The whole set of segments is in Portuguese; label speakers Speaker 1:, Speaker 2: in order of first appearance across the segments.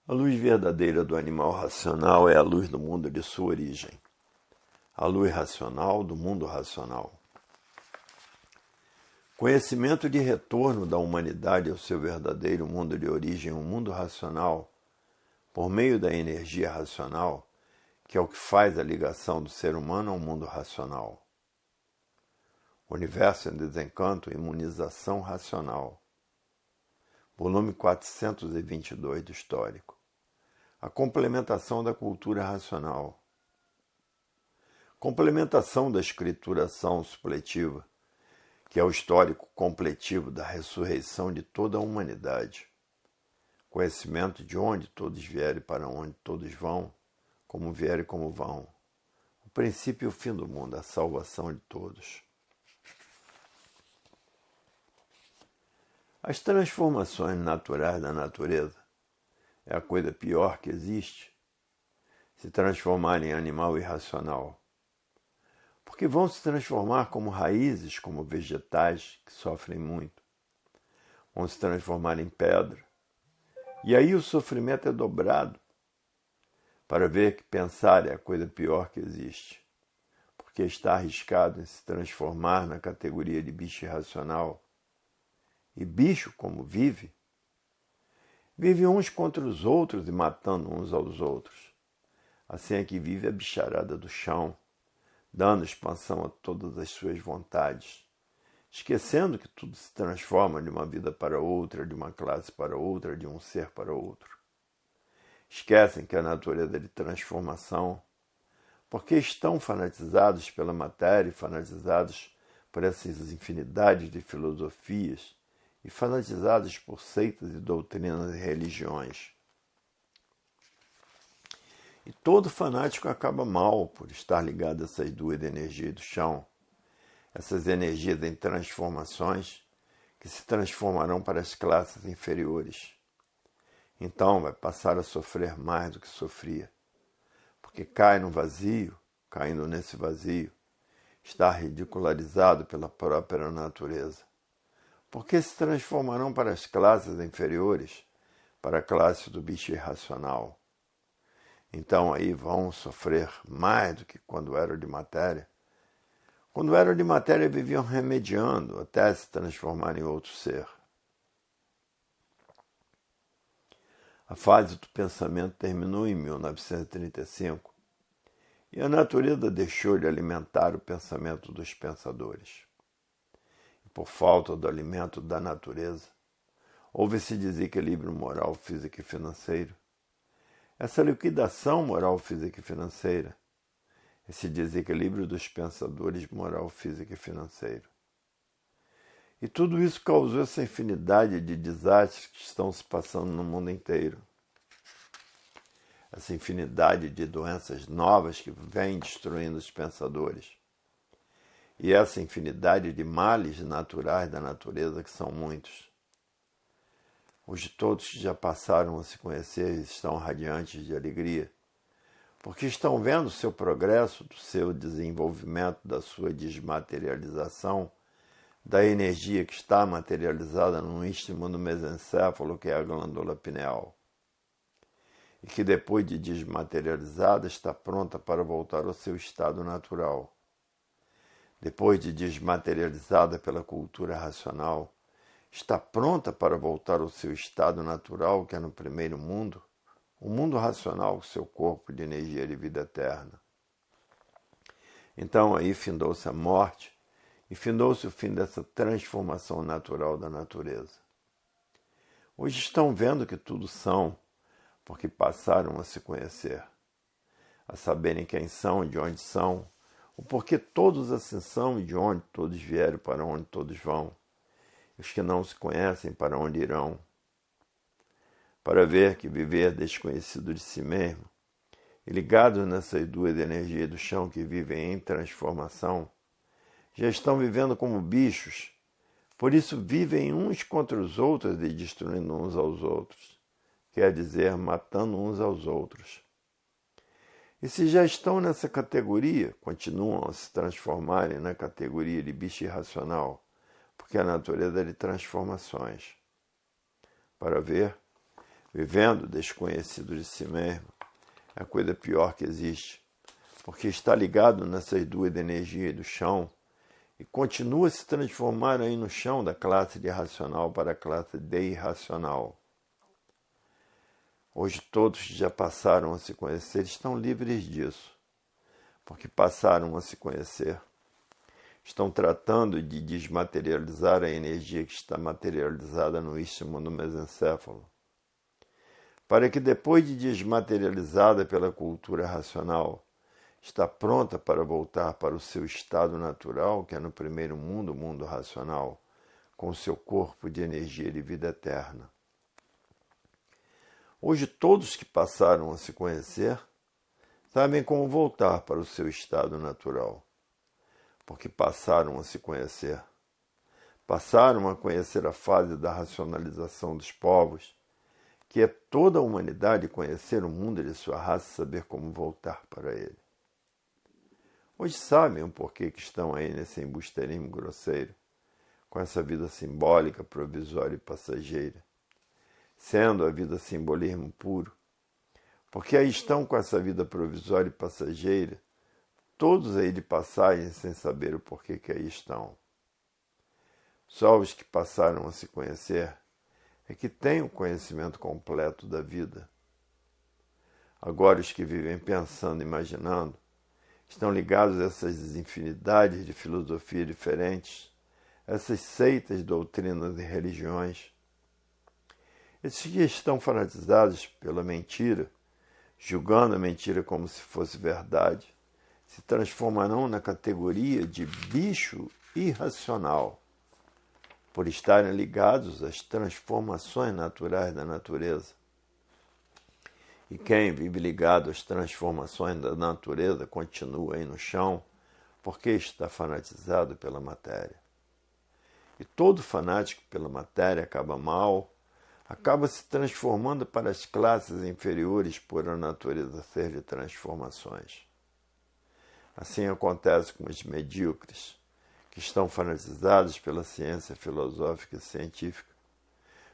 Speaker 1: A luz verdadeira do animal racional é a luz do mundo de sua origem. A luz racional do mundo racional. Conhecimento de retorno da humanidade ao seu verdadeiro mundo de origem, o mundo racional, por meio da energia racional, que é o que faz a ligação do ser humano ao mundo racional. Universo em Desencanto, Imunização Racional. Volume 422 do Histórico. A complementação da cultura racional. Complementação da escrituração supletiva, que é o histórico completivo da ressurreição de toda a humanidade. Conhecimento de onde todos vierem e para onde todos vão, como vierem e como vão. O princípio e o fim do mundo, a salvação de todos. As transformações naturais da natureza é a coisa pior que existe. Se transformar em animal irracional. Porque vão se transformar como raízes, como vegetais que sofrem muito. Vão se transformar em pedra. E aí o sofrimento é dobrado, para ver que pensar é a coisa pior que existe. Porque está arriscado em se transformar na categoria de bicho irracional. E bicho, como vive, vive uns contra os outros e matando uns aos outros. Assim é que vive a bicharada do chão, dando expansão a todas as suas vontades, esquecendo que tudo se transforma de uma vida para outra, de uma classe para outra, de um ser para outro. Esquecem que a natureza é de transformação, porque estão fanatizados pela matéria, fanatizados por essas infinidades de filosofias, e fanatizados por seitas e doutrinas e religiões. E todo fanático acaba mal por estar ligado a essas duas energias do chão, essas energias em transformações que se transformarão para as classes inferiores. Então vai passar a sofrer mais do que sofria, porque cai no vazio, caindo nesse vazio, está ridicularizado pela própria natureza. Porque se transformarão para as classes inferiores, para a classe do bicho irracional. Então aí vão sofrer mais do que quando eram de matéria. Quando eram de matéria viviam remediando até se transformar em outro ser. A fase do pensamento terminou em 1935 e a natureza deixou de alimentar o pensamento dos pensadores. Por falta do alimento da natureza, houve esse desequilíbrio moral, físico e financeiro. Essa liquidação moral, física e financeira, esse desequilíbrio dos pensadores moral, físico e financeiro. E tudo isso causou essa infinidade de desastres que estão se passando no mundo inteiro. Essa infinidade de doenças novas que vêm destruindo os pensadores. E essa infinidade de males naturais da natureza, que são muitos. Hoje todos que já passaram a se conhecer estão radiantes de alegria, porque estão vendo o seu progresso, do seu desenvolvimento, da sua desmaterialização, da energia que está materializada no istmo do mesencéfalo, que é a glândula pineal, e que depois de desmaterializada está pronta para voltar ao seu estado natural. Depois de desmaterializada pela cultura racional, está pronta para voltar ao seu estado natural, que é no primeiro mundo, o mundo racional, seu corpo de energia de vida eterna. Então aí findou-se a morte e findou-se o fim dessa transformação natural da natureza. Hoje estão vendo que tudo são, porque passaram a se conhecer, a saberem quem são e de onde são, o porquê todos assim são e de onde todos vieram, para onde todos vão. Os que não se conhecem, para onde irão. Para ver que viver desconhecido de si mesmo, e ligados nessas duas energias do chão que vivem em transformação, já estão vivendo como bichos, por isso vivem uns contra os outros e destruindo uns aos outros, quer dizer, matando uns aos outros. E se já estão nessa categoria, continuam a se transformarem na categoria de bicho irracional, porque a natureza é de transformações. Para ver, vivendo desconhecido de si mesmo, é a coisa pior que existe, porque está ligado nessas duas energias do chão e continua a se transformar aí no chão da classe de racional para a classe de irracional. Hoje todos que já passaram a se conhecer estão livres disso, porque passaram a se conhecer. Estão tratando de desmaterializar a energia que está materializada no istmo do mesencéfalo, para que depois de desmaterializada pela cultura racional, está pronta para voltar para o seu estado natural, que é no primeiro mundo, o mundo racional, com o seu corpo de energia de vida eterna. Hoje todos que passaram a se conhecer sabem como voltar para o seu estado natural, porque passaram a se conhecer. Passaram a conhecer a fase da racionalização dos povos, que é toda a humanidade conhecer o mundo de sua raça e saber como voltar para ele. Hoje sabem o porquê que estão aí nesse embusteirismo grosseiro, com essa vida simbólica, provisória e passageira, sendo a vida simbolismo puro, porque aí estão com essa vida provisória e passageira, todos aí de passagem sem saber o porquê que aí estão. Só os que passaram a se conhecer é que têm o conhecimento completo da vida. Agora os que vivem pensando, imaginando, estão ligados a essas infinidades de filosofias diferentes, essas seitas, doutrinas e religiões. Esses que estão fanatizados pela mentira, julgando a mentira como se fosse verdade, se transformarão na categoria de bicho irracional, por estarem ligados às transformações naturais da natureza. E quem vive ligado às transformações da natureza continua aí no chão, porque está fanatizado pela matéria. E todo fanático pela matéria acaba mal, acaba se transformando para as classes inferiores por a natureza ser de transformações. Assim acontece com os medíocres, que estão fanatizados pela ciência filosófica e científica,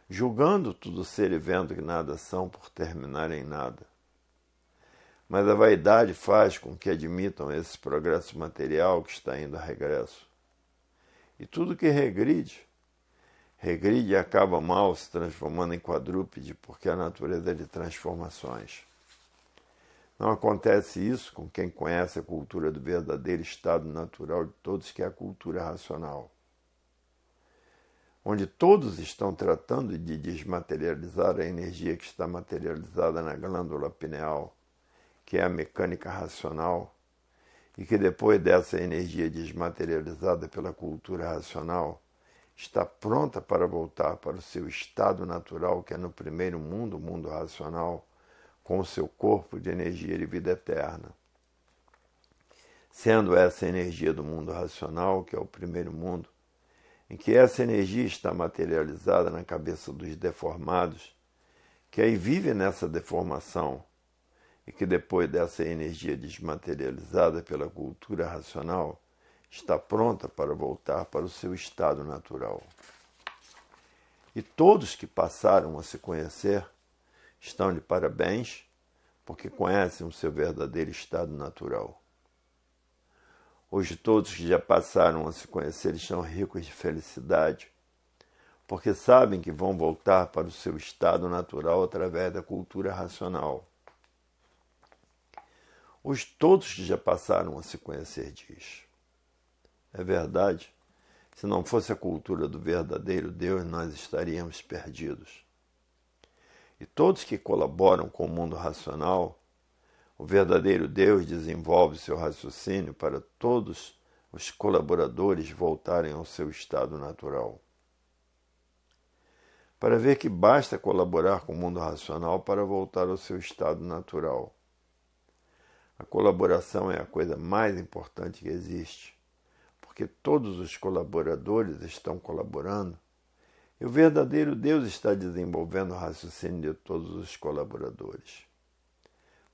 Speaker 1: julgando tudo ser e vendo que nada são por terminar em nada. Mas a vaidade faz com que admitam esse progresso material que está indo a regresso. E tudo que regride e acaba mal se transformando em quadrúpede, porque a natureza é de transformações. Não acontece isso com quem conhece a cultura do verdadeiro estado natural de todos, que é a cultura racional, onde todos estão tratando de desmaterializar a energia que está materializada na glândula pineal, que é a mecânica racional, e que depois dessa energia desmaterializada pela cultura racional, está pronta para voltar para o seu estado natural, que é no primeiro mundo, o mundo racional, com o seu corpo de energia de vida eterna. Sendo essa energia do mundo racional, que é o primeiro mundo, em que essa energia está materializada na cabeça dos deformados, que aí vive nessa deformação, e que depois dessa energia desmaterializada pela cultura racional, está pronta para voltar para o seu estado natural. E todos que passaram a se conhecer estão de parabéns, porque conhecem o seu verdadeiro estado natural. Hoje todos que já passaram a se conhecer estão ricos de felicidade, porque sabem que vão voltar para o seu estado natural através da cultura racional. Hoje todos que já passaram a se conhecer diz: é verdade, se não fosse a cultura do verdadeiro Deus, nós estaríamos perdidos. E todos que colaboram com o mundo racional, o verdadeiro Deus desenvolve seu raciocínio para todos os colaboradores voltarem ao seu estado natural. Para ver que basta colaborar com o mundo racional para voltar ao seu estado natural. A colaboração é a coisa mais importante que existe, porque todos os colaboradores estão colaborando e o verdadeiro Deus está desenvolvendo o raciocínio de todos os colaboradores.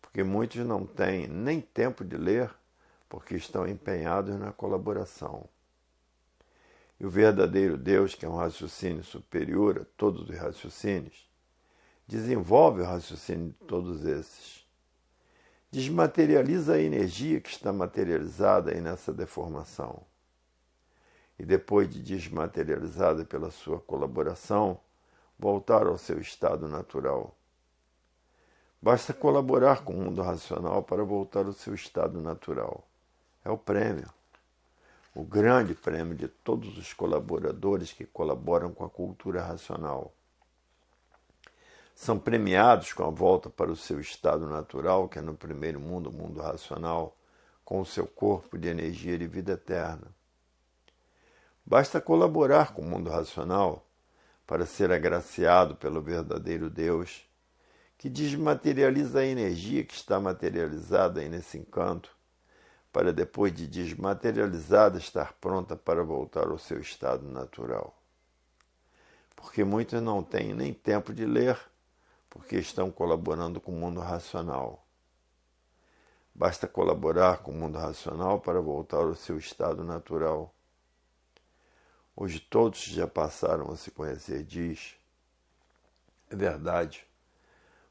Speaker 1: Porque muitos não têm nem tempo de ler, porque estão empenhados na colaboração. E o verdadeiro Deus, que é um raciocínio superior a todos os raciocínios, desenvolve o raciocínio de todos esses. Desmaterializa a energia que está materializada aí nessa deformação. E depois de desmaterializada pela sua colaboração, voltar ao seu estado natural. Basta colaborar com o mundo racional para voltar ao seu estado natural. É o prêmio. O grande prêmio de todos os colaboradores que colaboram com a cultura racional. São premiados com a volta para o seu estado natural, que é no primeiro mundo, o mundo racional, com o seu corpo de energia de vida eterna. Basta colaborar com o mundo racional para ser agraciado pelo verdadeiro Deus, que desmaterializa a energia que está materializada aí nesse encanto, para depois de desmaterializada estar pronta para voltar ao seu estado natural. Porque muitos não têm nem tempo de ler, porque estão colaborando com o mundo racional. Basta colaborar com o mundo racional para voltar ao seu estado natural. Hoje todos já passaram a se conhecer, diz. É verdade.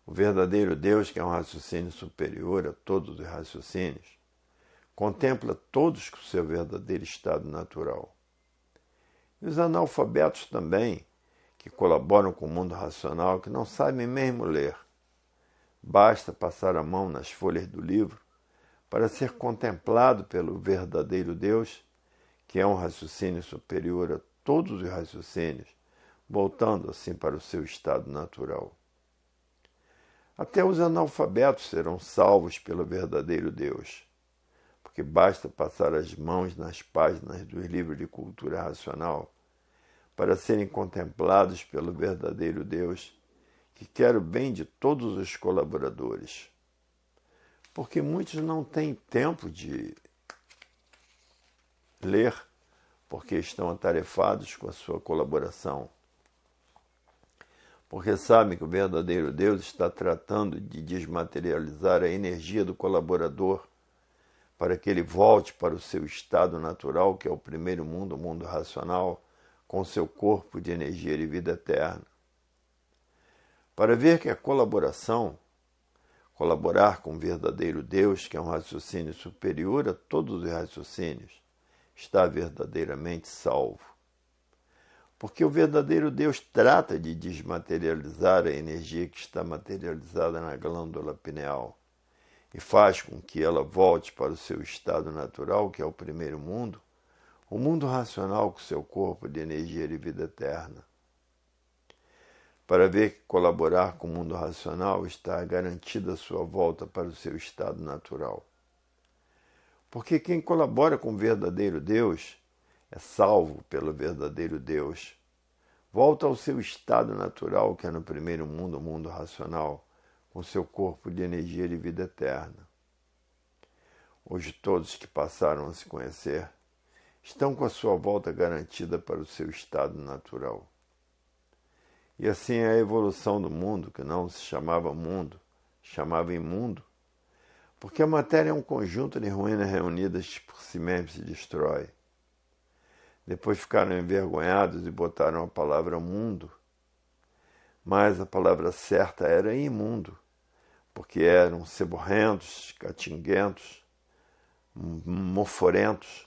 Speaker 1: O verdadeiro Deus, que é um raciocínio superior a todos os raciocínios, contempla todos com o seu verdadeiro estado natural. E os analfabetos também, que colaboram com o mundo racional, que não sabem mesmo ler. Basta passar a mão nas folhas do livro para ser contemplado pelo verdadeiro Deus, que é um raciocínio superior a todos os raciocínios, voltando assim para o seu estado natural. Até os analfabetos serão salvos pelo verdadeiro Deus, porque basta passar as mãos nas páginas dos livros de cultura racional para serem contemplados pelo verdadeiro Deus, que quer o bem de todos os colaboradores. Porque muitos não têm tempo de ler, porque estão atarefados com a sua colaboração. Porque sabem que o verdadeiro Deus está tratando de desmaterializar a energia do colaborador para que ele volte para o seu estado natural, que é o primeiro mundo, o mundo racional, com seu corpo de energia de vida eterna. Para ver que a colaboração, colaborar com o verdadeiro Deus, que é um raciocínio superior a todos os raciocínios, está verdadeiramente salvo. Porque o verdadeiro Deus trata de desmaterializar a energia que está materializada na glândula pineal e faz com que ela volte para o seu estado natural, que é o primeiro mundo, o mundo racional com seu corpo de energia de vida eterna. Para ver que colaborar com o mundo racional está garantida a sua volta para o seu estado natural. Porque quem colabora com o verdadeiro Deus é salvo pelo verdadeiro Deus. Volta ao seu estado natural, que é no primeiro mundo, o mundo racional, com seu corpo de energia de vida eterna. Hoje todos que passaram a se conhecer estão com a sua volta garantida para o seu estado natural. E assim é a evolução do mundo, que não se chamava mundo, chamava imundo, porque a matéria é um conjunto de ruínas reunidas que por si mesmo se destrói. Depois ficaram envergonhados e botaram a palavra mundo, mas a palavra certa era imundo, porque eram seborrentos, catinguentos, moforentos,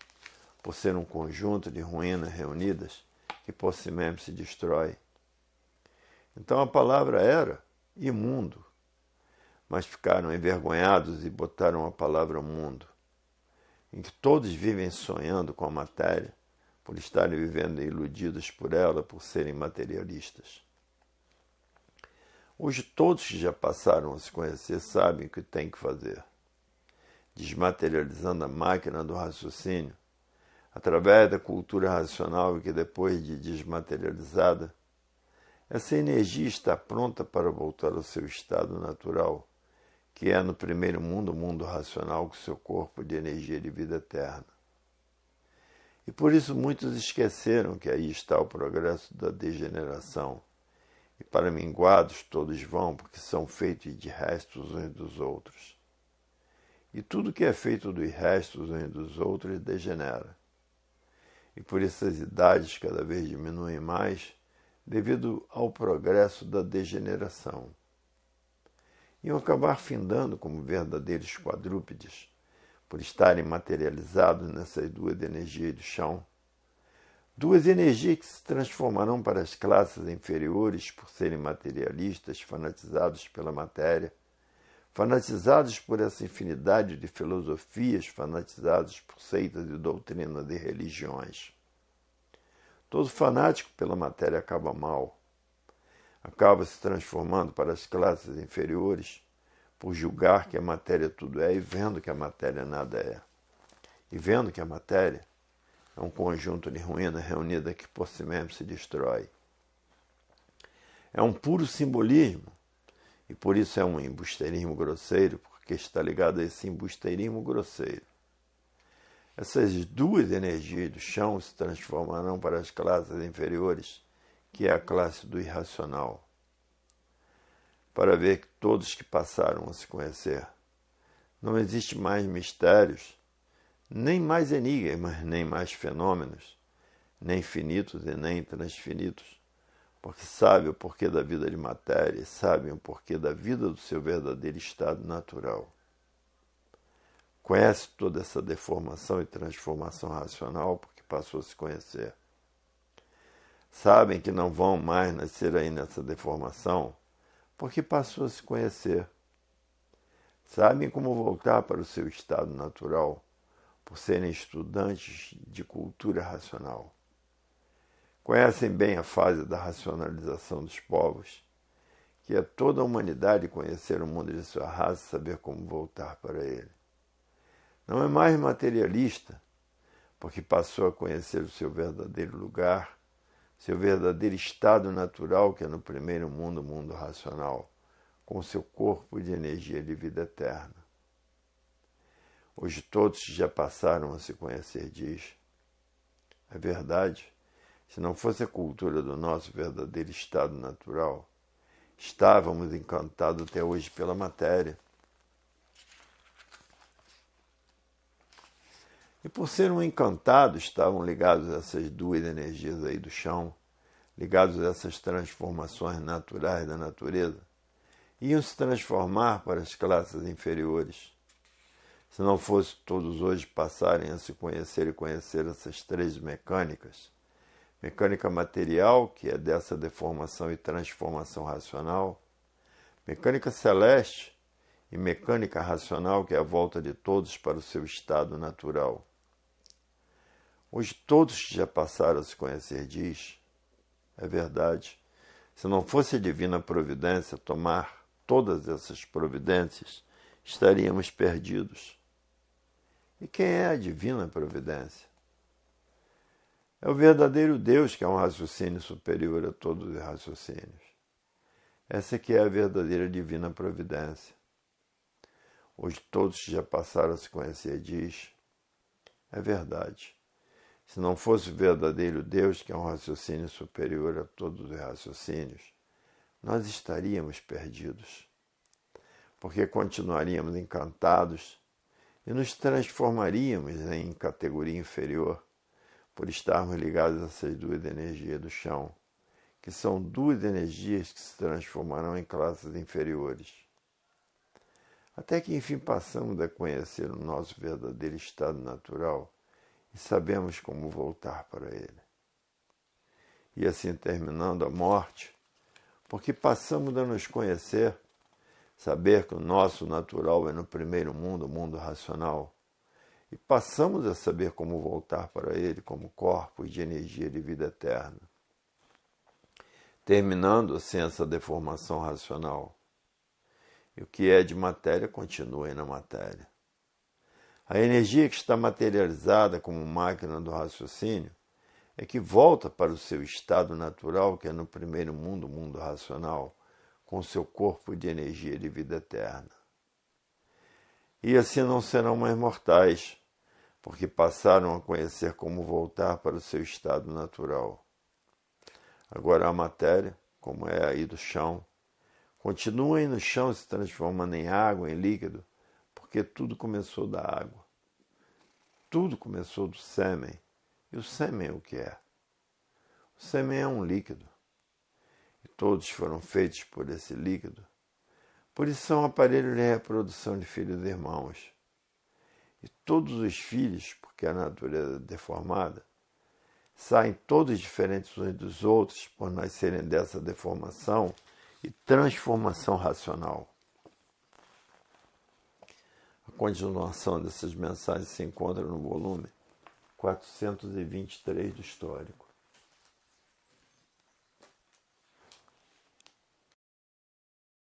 Speaker 1: por ser um conjunto de ruínas reunidas que por si mesmo se destrói. Então a palavra era imundo, mas ficaram envergonhados e botaram a palavra mundo, em que todos vivem sonhando com a matéria, por estarem vivendo iludidos por ela, por serem materialistas. Hoje todos que já passaram a se conhecer sabem o que têm que fazer. Desmaterializando a máquina do raciocínio, através da cultura racional e que depois de desmaterializada, essa energia está pronta para voltar ao seu estado natural, que é no primeiro mundo, o mundo racional, com seu corpo de energia de vida eterna. E por isso muitos esqueceram que aí está o progresso da degeneração. E para minguados todos vão, porque são feitos de restos uns dos outros. E tudo que é feito dos restos uns dos outros degenera. E por isso as idades cada vez diminuem mais, devido ao progresso da degeneração. iam acabar findando como verdadeiros quadrúpedes, por estarem materializados nessas duas energias do chão. Duas energias que se transformarão para as classes inferiores por serem materialistas, fanatizados pela matéria, fanatizados por essa infinidade de filosofias, fanatizados por seitas e doutrinas de religiões. Todo fanático pela matéria acaba mal. Acaba se transformando para as classes inferiores por julgar que a matéria tudo é e vendo que a matéria nada é. E vendo que a matéria é um conjunto de ruínas reunidas que por si mesmo se destrói. É um puro simbolismo, e por isso é um embusteirismo grosseiro, porque está ligado a esse embusteirismo grosseiro. Essas duas energias do chão se transformarão para as classes inferiores, que é a classe do irracional, para ver que todos que passaram a se conhecer. Não existe mais mistérios, nem mais enigmas, nem mais fenômenos, nem finitos e nem transfinitos, porque sabe o porquê da vida de matéria e sabem o porquê da vida do seu verdadeiro estado natural. Conhece toda essa deformação e transformação racional porque passou a se conhecer. Sabem que não vão mais nascer aí nessa deformação porque passou a se conhecer. Sabem como voltar para o seu estado natural por serem estudantes de cultura racional. Conhecem bem a fase da racionalização dos povos, que é toda a humanidade conhecer o mundo de sua raça e saber como voltar para ele. Não é mais materialista, porque passou a conhecer o seu verdadeiro lugar, seu verdadeiro estado natural, que é no primeiro mundo, o mundo racional, com seu corpo de energia de vida eterna. Hoje todos já passaram a se conhecer diz. É verdade, se não fosse a cultura do nosso verdadeiro estado natural, estávamos encantados até hoje pela matéria. E por ser um encantado, estavam ligados a essas duas energias aí do chão, ligados a essas transformações naturais da natureza, iam se transformar para as classes inferiores. Se não fosse todos hoje passarem a se conhecer e conhecer essas três mecânicas, mecânica material, que é dessa deformação e transformação racional, mecânica celeste e mecânica racional, que é a volta de todos para o seu estado natural. Hoje todos que já passaram a se conhecer diz, é verdade, se não fosse a divina providência tomar todas essas providências, estaríamos perdidos. E quem é a divina providência? É o verdadeiro Deus, que é um raciocínio superior a todos os raciocínios. Essa que é a verdadeira divina providência. Hoje todos que já passaram a se conhecer diz, é verdade. Se não fosse o verdadeiro Deus, que é um raciocínio superior a todos os raciocínios, nós estaríamos perdidos, porque continuaríamos encantados e nos transformaríamos em categoria inferior por estarmos ligados a essas duas energias do chão, que são duas energias que se transformarão em classes inferiores. Até que enfim passamos a conhecer o nosso verdadeiro estado natural e sabemos como voltar para ele. E assim terminando a morte, porque passamos a nos conhecer, saber que o nosso natural é no primeiro mundo, o mundo racional, e passamos a saber como voltar para ele como corpos de energia de vida eterna. Terminando assim essa deformação racional. E o que é de matéria continua aí na matéria. A energia que está materializada como máquina do raciocínio é que volta para o seu estado natural, que é no primeiro mundo, o mundo racional, com seu corpo de energia de vida eterna. E assim não serão mais mortais, porque passaram a conhecer como voltar para o seu estado natural. Agora a matéria, como é aí do chão, continua aí no chão se transformando em água, em líquido, porque tudo começou da água. Tudo começou do sêmen. E o sêmen o que é? O sêmen é um líquido. E todos foram feitos por esse líquido, Por isso são aparelhos de reprodução de filhos e irmãos. E todos os filhos, porque a natureza é deformada, saem todos diferentes uns dos outros por nascerem dessa deformação e transformação racional. A continuação dessas mensagens se encontra no volume 423 do Histórico.